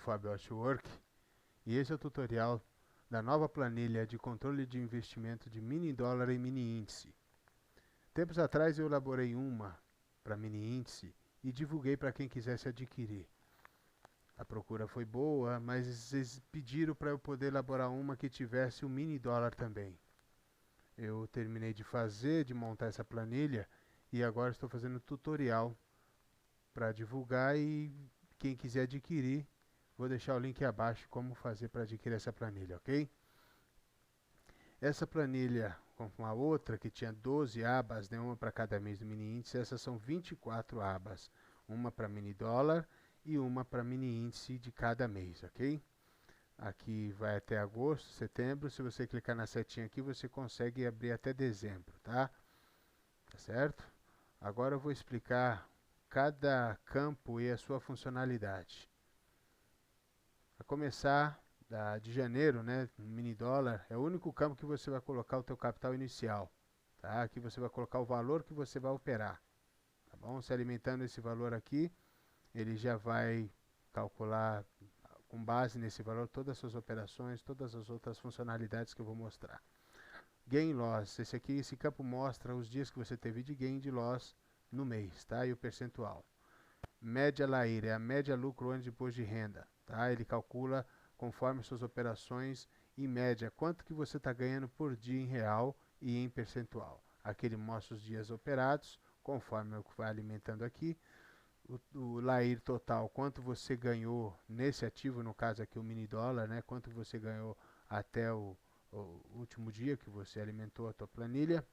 Fábio Artwork e esse é o tutorial da nova planilha de controle de investimento de mini dólar e mini índice. Tempos atrás eu elaborei uma para mini índice e divulguei para quem quisesse adquirir. A procura foi boa, mas eles pediram para eu poder elaborar uma que tivesse o mini dólar também. Eu terminei de montar essa planilha e agora estou fazendo tutorial para divulgar e quem quiser adquirir, vou deixar o link abaixo como fazer para adquirir essa planilha, ok? Essa planilha, com a outra que tinha 12 abas, né, uma para cada mês do mini índice, essas são 24 abas, uma para mini dólar e uma para mini índice de cada mês, ok? Aqui vai até agosto, setembro, se você clicar na setinha aqui, você consegue abrir até dezembro, tá? Tá certo? Agora eu vou explicar cada campo e a sua funcionalidade. A começar de janeiro, né, mini dólar, é o único campo que você vai colocar o teu capital inicial, tá? Aqui você vai colocar o valor que você vai operar, tá bom? Se alimentando esse valor aqui, ele já vai calcular com base nesse valor todas as suas operações, todas as outras funcionalidades que eu vou mostrar. Gain loss, esse campo mostra os dias que você teve de gain e de loss no mês, tá? E o percentual. Média LAIR é a média lucro antes de imposto de renda, tá? Ele calcula conforme suas operações em média quanto que você está ganhando por dia em real e em percentual. Aqui ele mostra os dias operados conforme o que vai alimentando aqui. O LAIR total, quanto você ganhou nesse ativo, no caso aqui o mini dólar, né? Quanto você ganhou até o último dia que você alimentou a tua planilha.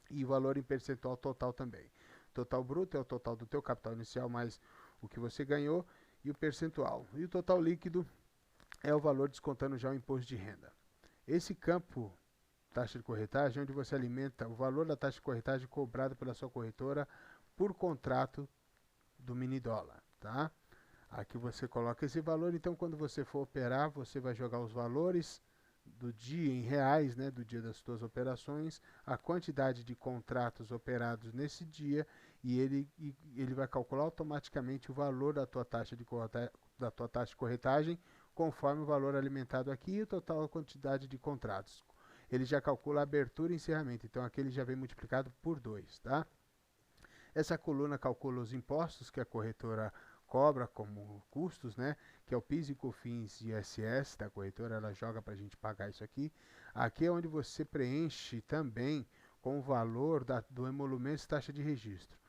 E o valor em percentual total também. Total bruto é o total do teu capital inicial mais o que você ganhou e o percentual. E o total líquido é o valor descontando já o imposto de renda. Esse campo taxa de corretagem, onde você alimenta o valor da taxa de corretagem cobrada pela sua corretora por contrato do mini dólar, tá? Aqui você coloca esse valor, então quando você for operar, você vai jogar os valores do dia em reais, né, do dia das suas operações, a quantidade de contratos operados nesse dia e ele vai calcular automaticamente o valor da tua taxa de corretagem conforme o valor alimentado aqui e o total quantidade de contratos. Ele já calcula a abertura e encerramento, então aqui ele já vem multiplicado por 2, tá? Essa coluna calcula os impostos que a corretora cobra como custos, né? Que é o PIS e COFINS e ISS da corretora, ela joga para a gente pagar isso aqui. Aqui é onde você preenche também com o valor do emolumento e taxa de registro.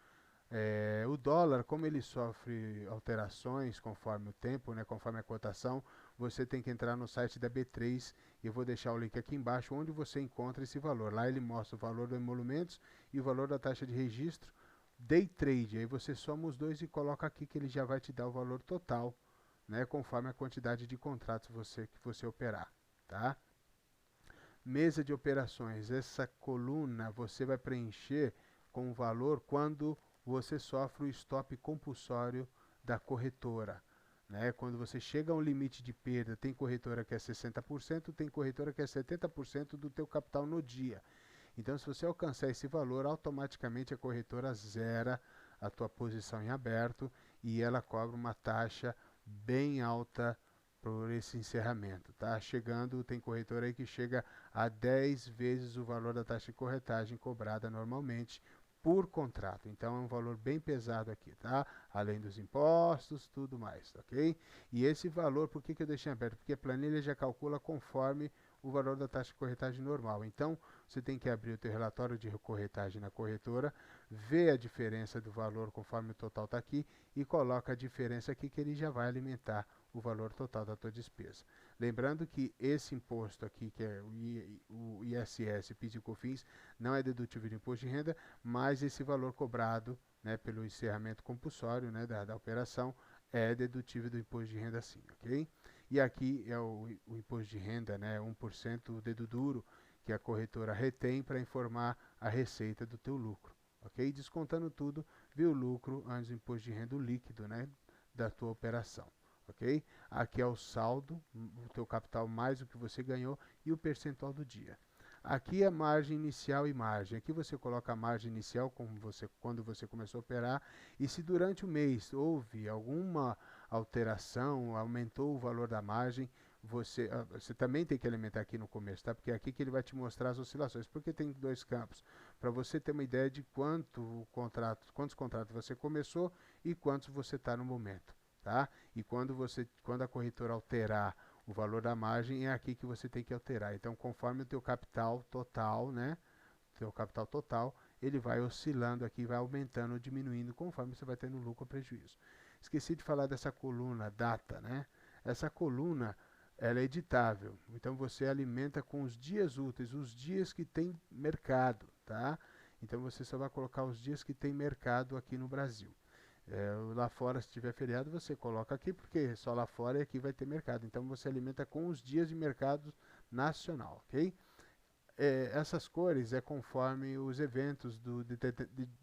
O dólar, como ele sofre alterações conforme o tempo, né, conforme a cotação, você tem que entrar no site da B3 e eu vou deixar o link aqui embaixo onde você encontra esse valor. Lá ele mostra o valor do emolumentos e o valor da taxa de registro. Day trade, aí você soma os dois e coloca aqui que ele já vai te dar o valor total, né, conforme a quantidade de contratos que você operar, tá? Mesa de operações, essa coluna você vai preencher com o valor quando você sofre o stop compulsório da corretora, né? Quando você chega a um limite de perda, tem corretora que é 60%, tem corretora que é 70% do teu capital no dia. Então, se você alcançar esse valor, automaticamente a corretora zera a tua posição em aberto e ela cobra uma taxa bem alta por esse encerramento, tá? Tem corretora aí que chega a 10 vezes o valor da taxa de corretagem cobrada normalmente por contrato. Então é um valor bem pesado aqui, tá? Além dos impostos, tudo mais, ok? E esse valor, por que eu deixei aberto? Porque a planilha já calcula conforme o valor da taxa de corretagem normal. Então, você tem que abrir o teu relatório de corretagem na corretora, ver a diferença do valor conforme o total está aqui e coloca a diferença aqui que ele já vai alimentar o valor total da tua despesa. Lembrando que esse imposto aqui, que é o ISS, PIS e COFINS, não é dedutível de imposto de renda, mas esse valor cobrado, né, pelo encerramento compulsório, né, da operação é dedutível do imposto de renda sim, ok? E aqui é o imposto de renda, né, 1% o dedo duro, que a corretora retém para informar a receita do teu lucro, ok? Descontando tudo, vê o lucro antes do imposto de renda líquido, né, da tua operação, ok? Aqui é o saldo, o teu capital mais o que você ganhou e o percentual do dia. Aqui é margem inicial e margem. Aqui você coloca a margem inicial quando você começou a operar e se durante o mês houve alteração, aumentou o valor da margem, você também tem que alimentar aqui no começo, tá? Porque é aqui que ele vai te mostrar as oscilações. Porque tem dois campos, para você ter uma ideia de quantos contratos você começou e quantos você está no momento, tá? E quando a corretora alterar o valor da margem, é aqui que você tem que alterar. Então, conforme o teu capital total, né? Teu capital total, ele vai oscilando aqui, vai aumentando ou diminuindo conforme você vai tendo lucro ou prejuízo. Esqueci de falar dessa coluna data, né? Essa coluna, ela é editável. Então você alimenta com os dias úteis, os dias que tem mercado, tá? Então você só vai colocar os dias que tem mercado aqui no Brasil. Lá fora, se tiver feriado, você coloca aqui, porque só lá fora e aqui vai ter mercado. Então você alimenta com os dias de mercado nacional, ok? Essas cores é conforme os eventos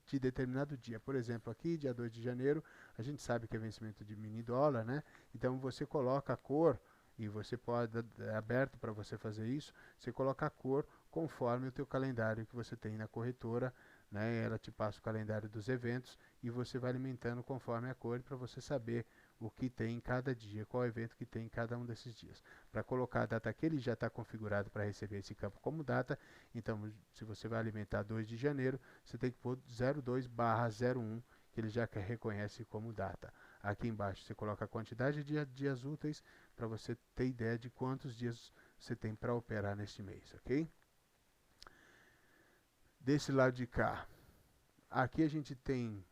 de determinado dia. Por exemplo, aqui, dia 2 de janeiro, a gente sabe que é vencimento de mini dólar, né? Então você coloca a cor, e você pode, é aberto para você fazer isso, você coloca a cor conforme o teu calendário que você tem na corretora, né? Ela te passa o calendário dos eventos e você vai alimentando conforme a cor para você saber o que tem em cada dia, qual evento que tem em cada um desses dias. Para colocar a data que ele já está configurado para receber esse campo como data, então se você vai alimentar 2 de janeiro, você tem que pôr 02/01, que ele já reconhece como data. Aqui embaixo você coloca a quantidade de dias úteis para você ter ideia de quantos dias você tem para operar neste mês, ok? Desse lado de cá, aqui a gente tem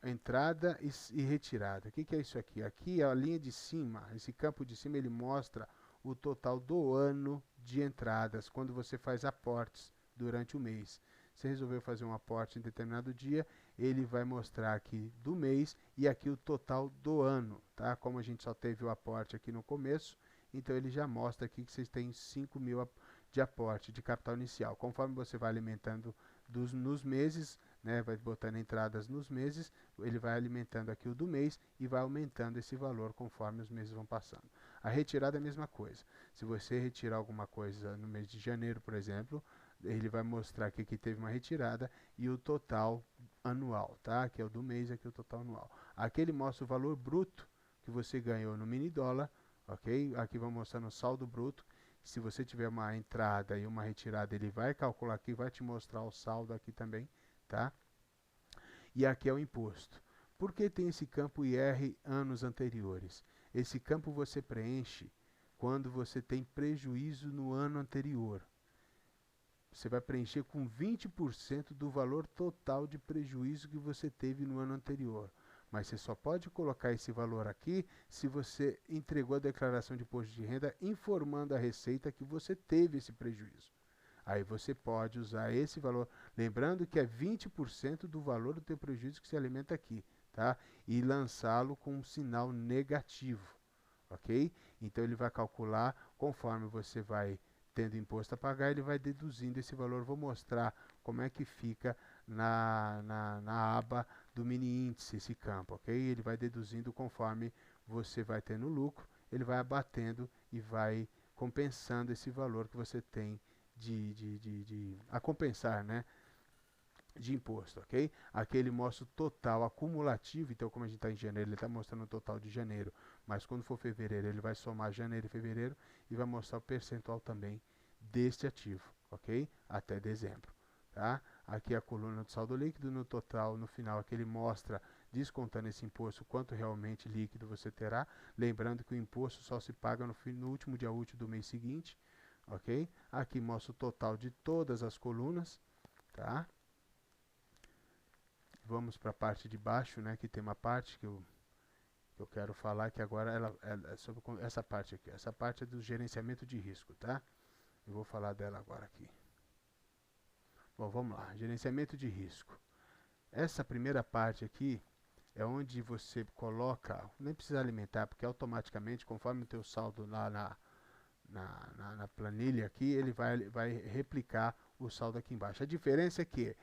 entrada e retirada. O que é isso aqui? Aqui a linha de cima, esse campo de cima, ele mostra o total do ano de entradas, quando você faz aportes durante o mês. Você resolveu fazer um aporte em determinado dia, ele vai mostrar aqui do mês e aqui o total do ano, tá? Como a gente só teve o aporte aqui no começo, então ele já mostra aqui que vocês têm 5 mil de aporte de capital inicial. Conforme você vai alimentando nos meses, né, vai botando entradas nos meses, ele vai alimentando aqui o do mês e vai aumentando esse valor conforme os meses vão passando. A retirada é a mesma coisa. Se você retirar alguma coisa no mês de janeiro, por exemplo, ele vai mostrar aqui que teve uma retirada e o total anual, tá? Que é o do mês, aqui o total anual. Aqui ele mostra o valor bruto que você ganhou no mini dólar, ok? Aqui vai mostrando o saldo bruto. Se você tiver uma entrada e uma retirada, ele vai calcular aqui, vai te mostrar o saldo aqui também, tá? E aqui é o imposto. Por que tem esse campo IR anos anteriores? Esse campo você preenche quando você tem prejuízo no ano anterior. Você vai preencher com 20% do valor total de prejuízo que você teve no ano anterior. Mas você só pode colocar esse valor aqui se você entregou a declaração de imposto de renda informando a Receita que você teve esse prejuízo. Aí você pode usar esse valor, lembrando que é 20% do valor do teu prejuízo que se alimenta aqui, tá? E lançá-lo com um sinal negativo, ok? Então ele vai calcular, conforme você vai tendo imposto a pagar, ele vai deduzindo esse valor. Vou mostrar como é que fica na aba do mini índice esse campo, ok? Ele vai deduzindo conforme você vai tendo lucro, ele vai abatendo e vai compensando esse valor que você tem a compensar, né, de imposto, ok? Aqui ele mostra o total acumulativo, então como a gente está em janeiro, ele está mostrando o total de janeiro, mas quando for fevereiro, ele vai somar janeiro e fevereiro e vai mostrar o percentual também deste ativo, ok? Até dezembro, tá? Aqui a coluna do saldo líquido, no total, no final, aqui ele mostra, descontando esse imposto, quanto realmente líquido você terá, lembrando que o imposto só se paga no último dia útil do mês seguinte, ok? Aqui mostra o total de todas as colunas, tá? Vamos para a parte de baixo, né? Que tem uma parte que eu quero falar que agora ela é sobre essa parte aqui. Essa parte é do gerenciamento de risco, tá? Eu vou falar dela agora aqui. Bom, vamos lá. Gerenciamento de risco. Essa primeira parte aqui é onde você coloca, nem precisa alimentar, porque automaticamente, conforme o teu saldo lá na planilha aqui, ele vai replicar o saldo aqui embaixo. A diferença é que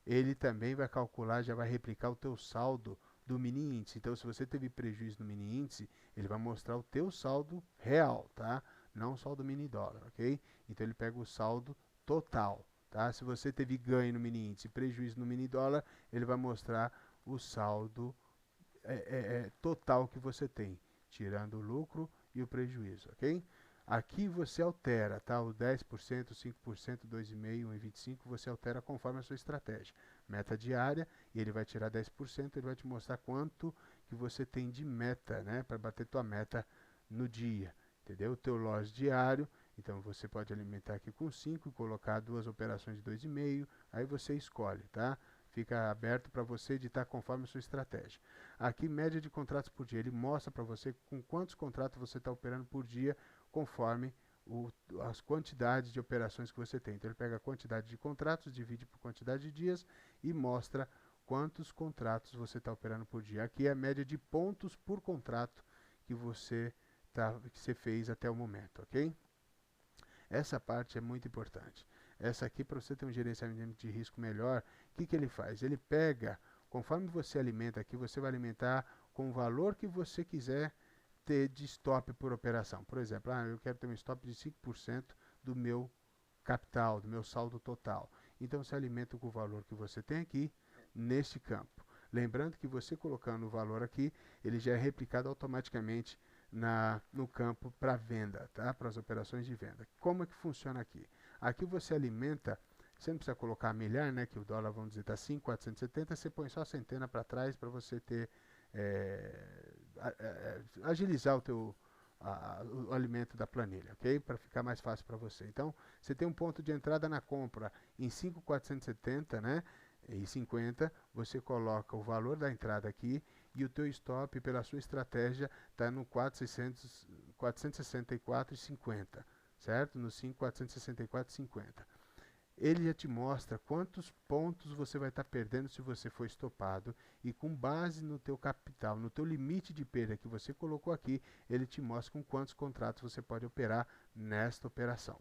ele também vai calcular, já vai replicar o teu saldo do mini índice. Então, se você teve prejuízo no mini índice, ele vai mostrar o teu saldo real, tá? Não o saldo mini dólar, ok? Então, ele pega o saldo total, tá? Se você teve ganho no mini índice e prejuízo no mini dólar, ele vai mostrar o saldo total que você tem, tirando o lucro e o prejuízo, ok? Aqui você altera, tá? O 10%, 5%, 2,5%, 1,25%, você altera conforme a sua estratégia. Meta diária, e ele vai tirar 10%, ele vai te mostrar quanto que você tem de meta, né? Para bater tua meta no dia, entendeu? O teu loss diário, então você pode alimentar aqui com 5 e colocar duas operações de 2,5, aí você escolhe, tá? Fica aberto para você editar conforme a sua estratégia. Aqui, média de contratos por dia, ele mostra para você com quantos contratos você está operando por dia, conforme as quantidades de operações que você tem. Então ele pega a quantidade de contratos, divide por quantidade de dias e mostra quantos contratos você está operando por dia. Aqui é a média de pontos por contrato que você fez até o momento, ok? Essa parte é muito importante. Essa aqui, para você ter um gerenciamento de risco melhor, o que ele faz? Ele pega, conforme você alimenta aqui, você vai alimentar com o valor que você quiser ter de stop por operação. Por exemplo, eu quero ter um stop de 5% do meu capital, do meu saldo total. Então você alimenta com o valor que você tem aqui neste campo. Lembrando que você colocando o valor aqui, ele já é replicado automaticamente no campo para venda, tá? Para as operações de venda. Como é que funciona aqui? Aqui você alimenta, você não precisa colocar milhar, né? Que o dólar, vamos dizer, está 5,470, você põe só a centena para trás para você ter agilizar o alimento da planilha, ok? Para ficar mais fácil para você. Então, você tem um ponto de entrada na compra em 5,470, né? E 50, você coloca o valor da entrada aqui e o teu stop, pela sua estratégia, está no 464,50, certo? No 5,464,50. Ele já te mostra quantos pontos você vai estar perdendo se você for estopado e com base no teu capital, no teu limite de perda que você colocou aqui, ele te mostra com quantos contratos você pode operar nesta operação.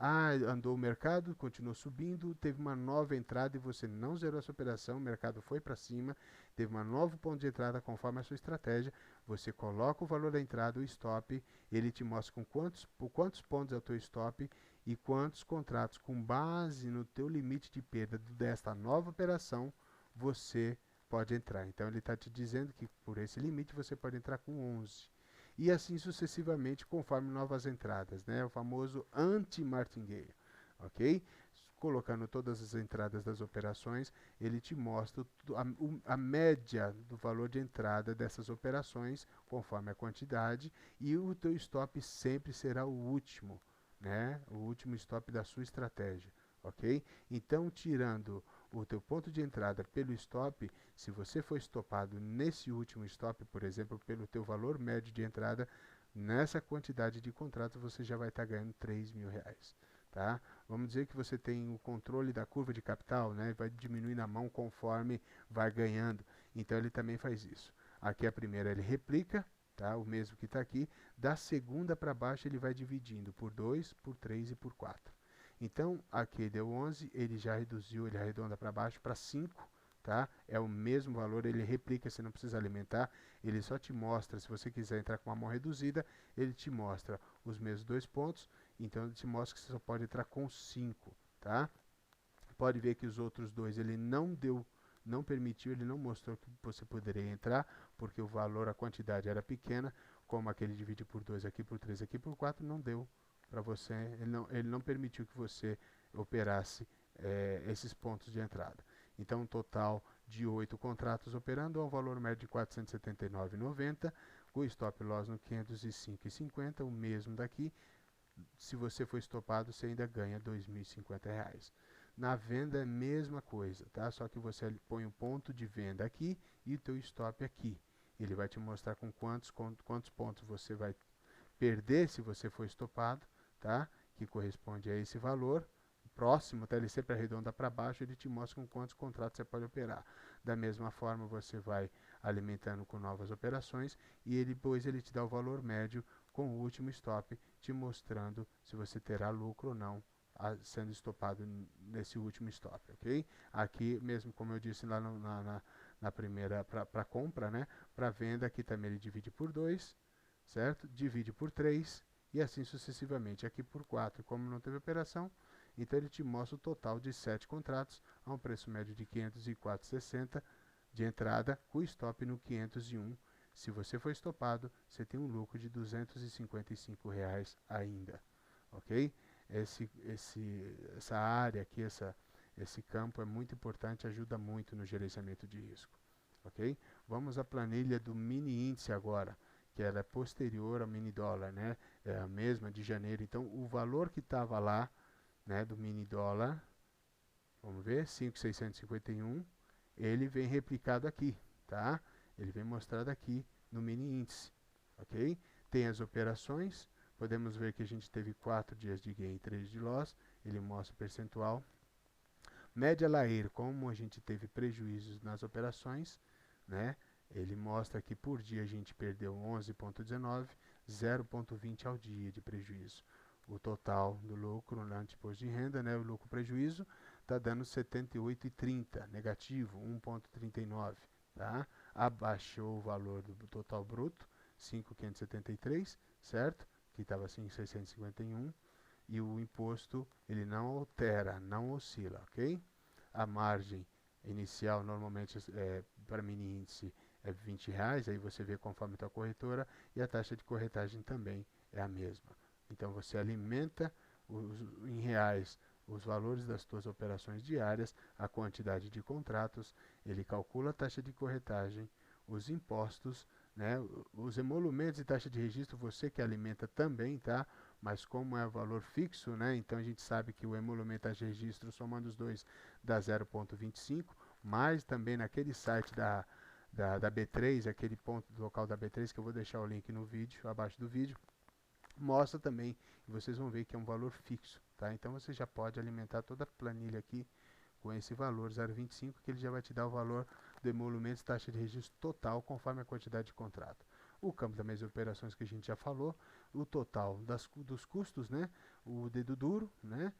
Andou o mercado, continuou subindo, teve uma nova entrada e você não zerou essa operação, o mercado foi para cima, teve um novo ponto de entrada conforme a sua estratégia, você coloca o valor da entrada, o stop, ele te mostra por quantos pontos é o teu stop e quantos contratos com base no teu limite de perda desta nova operação você pode entrar. Então ele está te dizendo que por esse limite você pode entrar com 11. E assim sucessivamente conforme novas entradas, né? O famoso anti-martingale, ok? Colocando todas as entradas das operações, ele te mostra a média do valor de entrada dessas operações, conforme a quantidade, e o teu stop sempre será o último, né? O último stop da sua estratégia, ok? Então, tirando o teu ponto de entrada pelo stop, se você for estopado nesse último stop, por exemplo, pelo teu valor médio de entrada, nessa quantidade de contratos você já vai estar ganhando R$3.000, tá? Vamos dizer que você tem o controle da curva de capital, né? Vai diminuindo a mão conforme vai ganhando. Então ele também faz isso. Aqui a primeira ele replica, tá? O mesmo que está aqui. Da segunda para baixo ele vai dividindo por 2, por 3 e por 4. Então, aqui deu 11, ele já reduziu, ele arredonda para baixo para 5, tá? É o mesmo valor, ele replica, você não precisa alimentar, ele só te mostra, se você quiser entrar com uma mão reduzida, ele te mostra os mesmos 2 pontos, então ele te mostra que você só pode entrar com 5, tá? Pode ver que os outros dois ele não permitiu, ele não mostrou que você poderia entrar, porque o valor, a quantidade era pequena, como aquele divide por 2 aqui, por 3 aqui, por 4, não deu para você, ele não permitiu que você operasse esses pontos de entrada. Então, um total de 8 contratos operando, ao valor médio de R$ 479,90, com stop loss no 505,50, o mesmo daqui. Se você for estopado, você ainda ganha R$ 2.050. Na venda é a mesma coisa, tá? Só que você põe o ponto de venda aqui e o teu stop aqui. Ele vai te mostrar com quantos pontos você vai perder se você for estopado, tá? Que corresponde a esse valor. Próximo, tá? Ele sempre arredonda para baixo, ele te mostra com quantos contratos você pode operar. Da mesma forma, você vai alimentando com novas operações e depois ele te dá o valor médio com o último stop, te mostrando se você terá lucro ou não sendo estopado nesse último stop, ok? Aqui, mesmo como eu disse lá na primeira, para compra, né? Para venda, aqui também ele divide por 2, certo? Divide por 3 e assim sucessivamente. Aqui por 4, como não teve operação, então ele te mostra o total de 7 contratos a um preço médio de R$ 504,60 de entrada com stop no 501. Se você for estopado, você tem um lucro de R$ 255 ainda, ok? Essa área aqui, esse campo é muito importante, ajuda muito no gerenciamento de risco, ok? Vamos à planilha do mini índice agora, que ela é posterior ao mini dólar, né? É a mesma de janeiro. Então, o valor que estava lá, né, do mini dólar, vamos ver, 5.651, ele vem replicado aqui, tá? Ele vem mostrado aqui no mini índice, ok? Tem as operações, podemos ver que a gente teve 4 dias de gain e 3 de loss, ele mostra o percentual. Média Laer, como a gente teve prejuízos nas operações, né? Ele mostra que por dia a gente perdeu 11,19, 0,20 ao dia de prejuízo. O total do lucro no imposto de renda, né, o lucro prejuízo, está dando 78,30, negativo 1,39, tá? Abaixou o valor do total bruto, 5.573, certo? Que estava assim 651, e o imposto ele não altera, não oscila, ok? A margem inicial normalmente para mini índice é R$20, aí você vê conforme está a corretora, e a taxa de corretagem também é a mesma. Então você alimenta em reais os valores das suas operações diárias, a quantidade de contratos, ele calcula a taxa de corretagem, os impostos, né, os emolumentos e taxa de registro você que alimenta também, tá? Mas como é valor fixo, né, então a gente sabe que o emolumento e taxa de registro somando os dois dá 0,25, mas também naquele site da B3, aquele ponto local da B3, que eu vou deixar o link no vídeo, abaixo do vídeo, mostra também, e vocês vão ver que é um valor fixo, tá? Então você já pode alimentar toda a planilha aqui com esse valor 0,25, que ele já vai te dar o valor do emolumento e taxa de registro total, conforme a quantidade de contrato. O campo das mesmas operações que a gente já falou, o total dos custos, né? O dedo duro, né?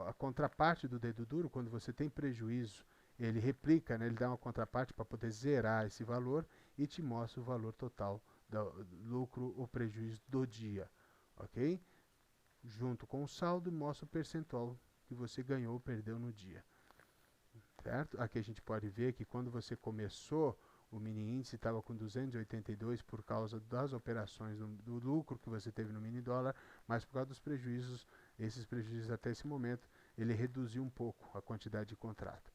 A contraparte do dedo duro, quando você tem prejuízo, ele replica, né? Ele dá uma contraparte para poder zerar esse valor e te mostra o valor total do lucro ou prejuízo do dia, ok? Junto com o saldo, mostra o percentual que você ganhou ou perdeu no dia. Certo? Aqui a gente pode ver que quando você começou, o mini índice estava com 282 por causa das operações do lucro que você teve no mini dólar, mas por causa dos prejuízos, esses prejuízos até esse momento, ele reduziu um pouco a quantidade de contrato.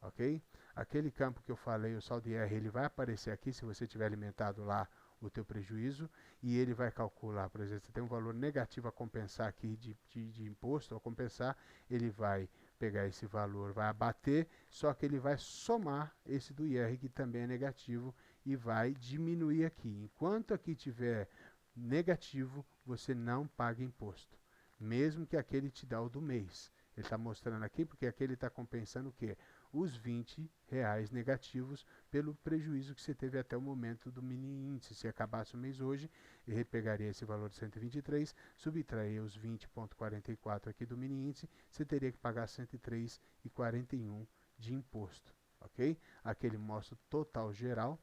Ok? Aquele campo que eu falei, o saldo IR, ele vai aparecer aqui se você tiver alimentado lá o teu prejuízo, e ele vai calcular, por exemplo, você tem um valor negativo a compensar aqui de imposto, a compensar, ele vai pegar esse valor, vai abater, só que ele vai somar esse do IR, que também é negativo, e vai diminuir aqui. Enquanto aqui tiver negativo, você não paga imposto, mesmo que aquele te dá o do mês. Ele está mostrando aqui porque aquele está compensando o quê? Os R$20 negativos pelo prejuízo que você teve até o momento do mini índice. Se acabasse o mês hoje, ele pegaria esse valor de 123, subtrair os 20,44 aqui do mini índice, você teria que pagar 103,41 de imposto, ok? Aqui ele mostra o total geral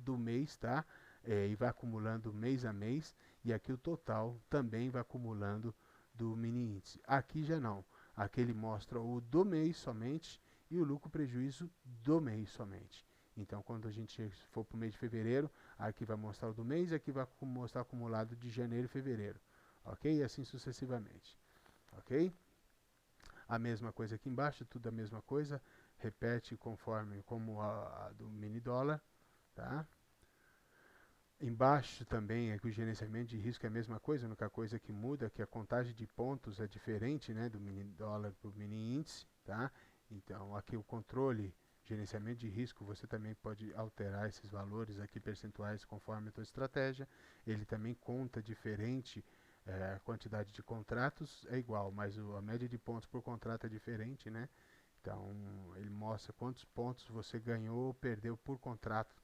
do mês, tá? E vai acumulando mês a mês, e aqui o total também vai acumulando do mini índice. Aqui já não, aqui ele mostra o do mês somente e o lucro prejuízo do mês somente. Então, quando a gente for para o mês de fevereiro, aqui vai mostrar o do mês, aqui vai mostrar o acumulado de janeiro e fevereiro, ok? E assim sucessivamente, ok? A mesma coisa aqui embaixo, tudo a mesma coisa, repete conforme como a do mini dólar, tá? Embaixo também é que o gerenciamento de risco é a mesma coisa, a única coisa que muda é que a contagem de pontos é diferente, né, do mini dólar para o mini índice, tá? Então aqui o controle, gerenciamento de risco, você também pode alterar esses valores aqui percentuais conforme a tua estratégia. Ele também conta diferente, a quantidade de contratos é igual, mas a média de pontos por contrato é diferente, né? Então ele mostra quantos pontos você ganhou ou perdeu por contrato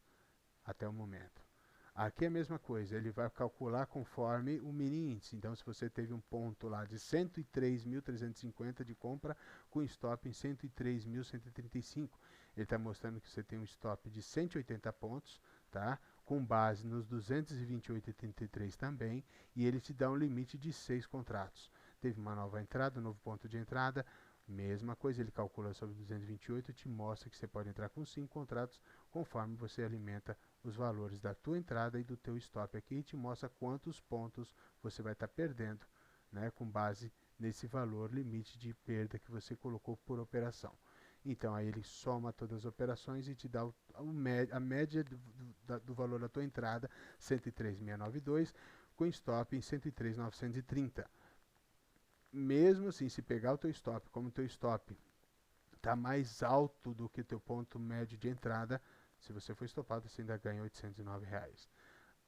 até o momento. Aqui é a mesma coisa, ele vai calcular conforme o mini índice. Então, se você teve um ponto lá de 103.350 de compra com stop em 103.135, ele está mostrando que você tem um stop de 180 pontos, tá? Com base nos 228,33 também, e ele te dá um limite de 6 contratos. Teve uma nova entrada, um novo ponto de entrada, Mesma coisa, ele calcula sobre 228 e te mostra que você pode entrar com 5 contratos conforme você alimenta os valores da tua entrada e do teu stop aqui e te mostra quantos pontos você vai estar perdendo, né, com base nesse valor limite de perda que você colocou por operação. Então aí ele soma todas as operações e te dá a média do valor da tua entrada, 103.692, com stop em 103.930. Mesmo assim, se pegar o teu stop, como o teu stop está mais alto do que teu ponto médio de entrada, se você for estopado, você ainda ganha R$809.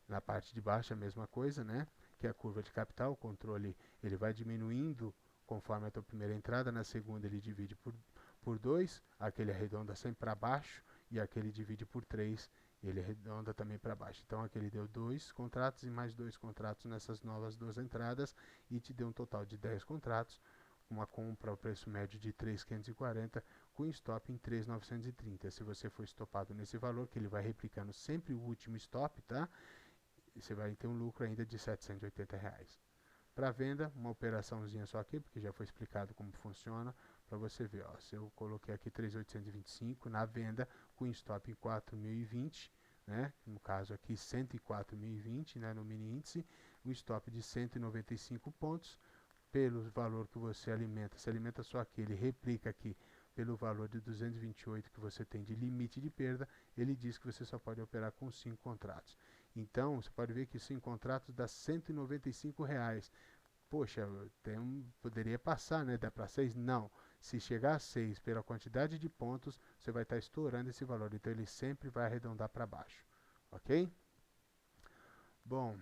Na parte de baixo a mesma coisa, né? Que é a curva de capital, o controle ele vai diminuindo conforme a tua primeira entrada, na segunda ele divide por 2, aquele arredonda sempre para baixo, e aquele divide por 3, ele arredonda também para baixo. Então aqui ele deu 2 contratos e mais 2 contratos nessas novas 2 entradas, e te deu um total de 10 contratos, uma compra ao preço médio de 3.540, com stop em 3.930. Se você for estopado nesse valor, que ele vai replicando sempre o último stop, tá? Você vai ter um lucro ainda de R$780. Para venda, uma operaçãozinha só aqui, porque já foi explicado como funciona, para você ver. Ó, se eu coloquei aqui 3.825 na venda, com stop em 4.020, né? No caso aqui 104.020, né? No mini índice, um stop de 195 pontos, pelo valor que você alimenta. Se alimenta só aqui, ele replica aqui pelo valor de 228 que você tem de limite de perda, ele diz que você só pode operar com 5 contratos. Então, você pode ver que 5 contratos dá R$195. Poxa, poderia passar, né? Dá para 6? Não. Se chegar a 6 pela quantidade de pontos, você vai estar estourando esse valor. Então, ele sempre vai arredondar para baixo. Ok? Bom,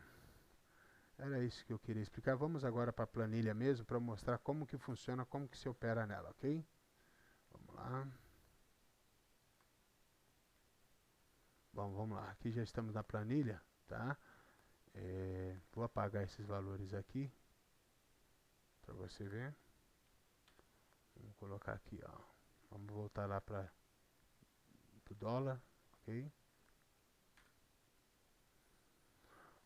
era isso que eu queria explicar. Vamos agora para a planilha mesmo, para mostrar como que funciona, como que se opera nela, ok? Vamos lá. Bom, vamos lá. Aqui já estamos na planilha, tá? Vou apagar esses valores aqui, para você ver. Vamos colocar aqui, ó. Vamos voltar lá para o dólar, ok?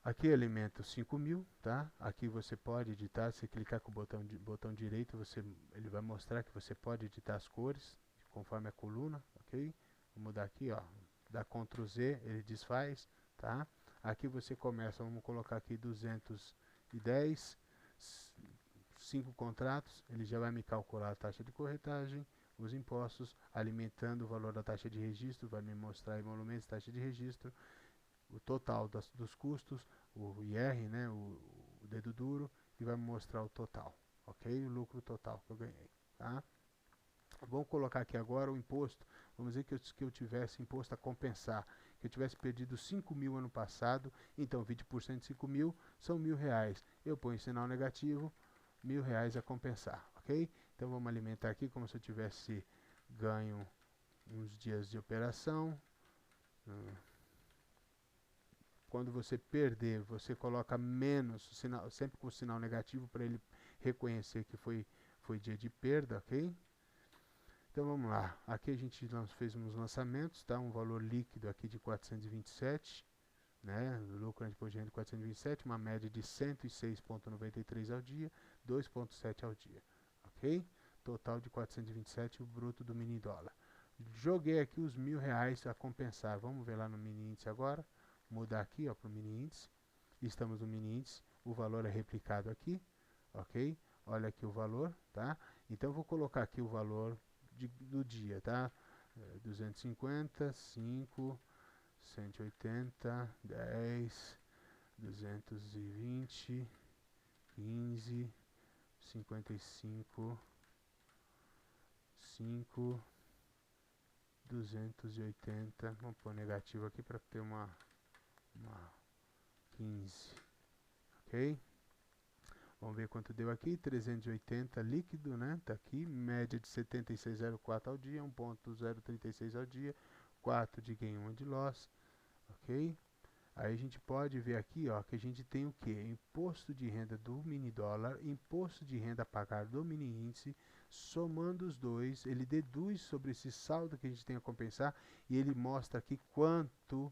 Aqui alimento 5.000, tá? Aqui você pode editar, se clicar com o botão direito, ele vai mostrar que você pode editar as cores, conforme a coluna, ok? Vou mudar aqui, ó, dá Ctrl Z, ele desfaz, tá? Aqui você começa, vamos colocar aqui 210, 5 contratos, ele já vai me calcular a taxa de corretagem, os impostos, alimentando o valor da taxa de registro, vai me mostrar emolumentos, taxa de registro, o total dos custos, o IR, né, o dedo duro, e vai me mostrar o total, ok? O lucro total que eu ganhei, tá? Vamos colocar aqui agora o imposto. Vamos dizer que eu tivesse imposto a compensar, que eu tivesse perdido 5.000 ano passado, então 20% de 5.000 são R$1.000. Eu ponho sinal negativo, R$1.000 a compensar, ok? Então vamos alimentar aqui como se eu tivesse ganho uns dias de operação. Quando você perder, você coloca menos, sempre com sinal negativo, para ele reconhecer que foi dia de perda, ok? Então vamos lá, aqui a gente fez uns lançamentos, tá? Um valor líquido aqui de 427, né? Lucro de imposto de renda de 427, uma média de 106,93 ao dia, 2,7 ao dia, ok? Total de 427, o bruto do mini dólar. Joguei aqui os R$1.000 a compensar, vamos ver lá no mini índice agora. Mudar aqui para o mini índice, estamos no mini índice, o valor é replicado aqui, ok? Olha aqui o valor, tá? Então eu vou colocar aqui o valor do dia, tá? 250, 5, 180, 10, 220, 15, 55, 5, 280, vamos pôr negativo aqui para ter uma 15, ok? Vamos ver quanto deu aqui, 380 líquido, né? Tá aqui, média de 76,04 ao dia, 1,036 ao dia, 4 de gain, 1 de loss, ok? Aí a gente pode ver aqui, ó, que a gente tem o que? Imposto de renda do mini dólar, imposto de renda a pagar do mini índice, somando os dois, ele deduz sobre esse saldo que a gente tem a compensar e ele mostra aqui quanto,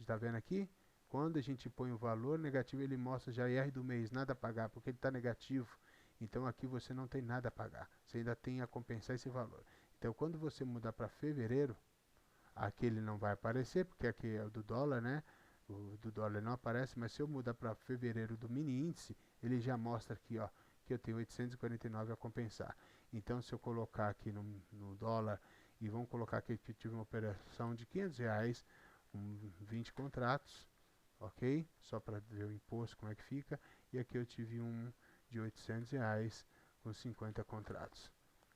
está vendo aqui? Quando a gente põe o valor negativo, ele mostra já IR do mês, nada a pagar, porque ele está negativo. Então aqui você não tem nada a pagar, você ainda tem a compensar esse valor. Então quando você mudar para fevereiro, aqui ele não vai aparecer, porque aqui é o do dólar, né? O do dólar não aparece, mas se eu mudar para fevereiro do mini índice, ele já mostra aqui, ó, que eu tenho 849 a compensar. Então se eu colocar aqui no dólar, e vamos colocar aqui que eu tive uma operação de R$ 500, com 20 contratos, ok? Só para ver o imposto como é que fica. E aqui eu tive um de R$ 800 com 50 contratos.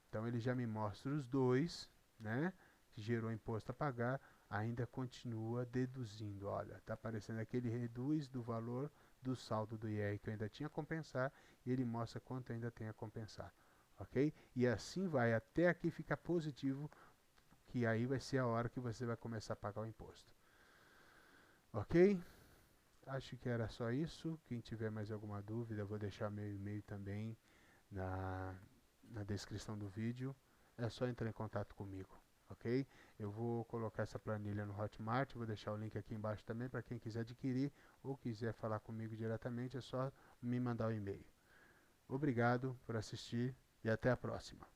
Então ele já me mostra os dois, né? Que gerou imposto a pagar, ainda continua deduzindo. Olha, tá aparecendo aqui, ele reduz do valor do saldo do IR que eu ainda tinha a compensar, e ele mostra quanto ainda tem a compensar, ok? E assim vai até aqui ficar positivo, que aí vai ser a hora que você vai começar a pagar o imposto, ok? Acho que era só isso. Quem tiver mais alguma dúvida, eu vou deixar meu e-mail também na descrição do vídeo. É só entrar em contato comigo, ok? Eu vou colocar essa planilha no Hotmart, vou deixar o link aqui embaixo também para quem quiser adquirir ou quiser falar comigo diretamente, é só me mandar o e-mail. Obrigado por assistir e até a próxima.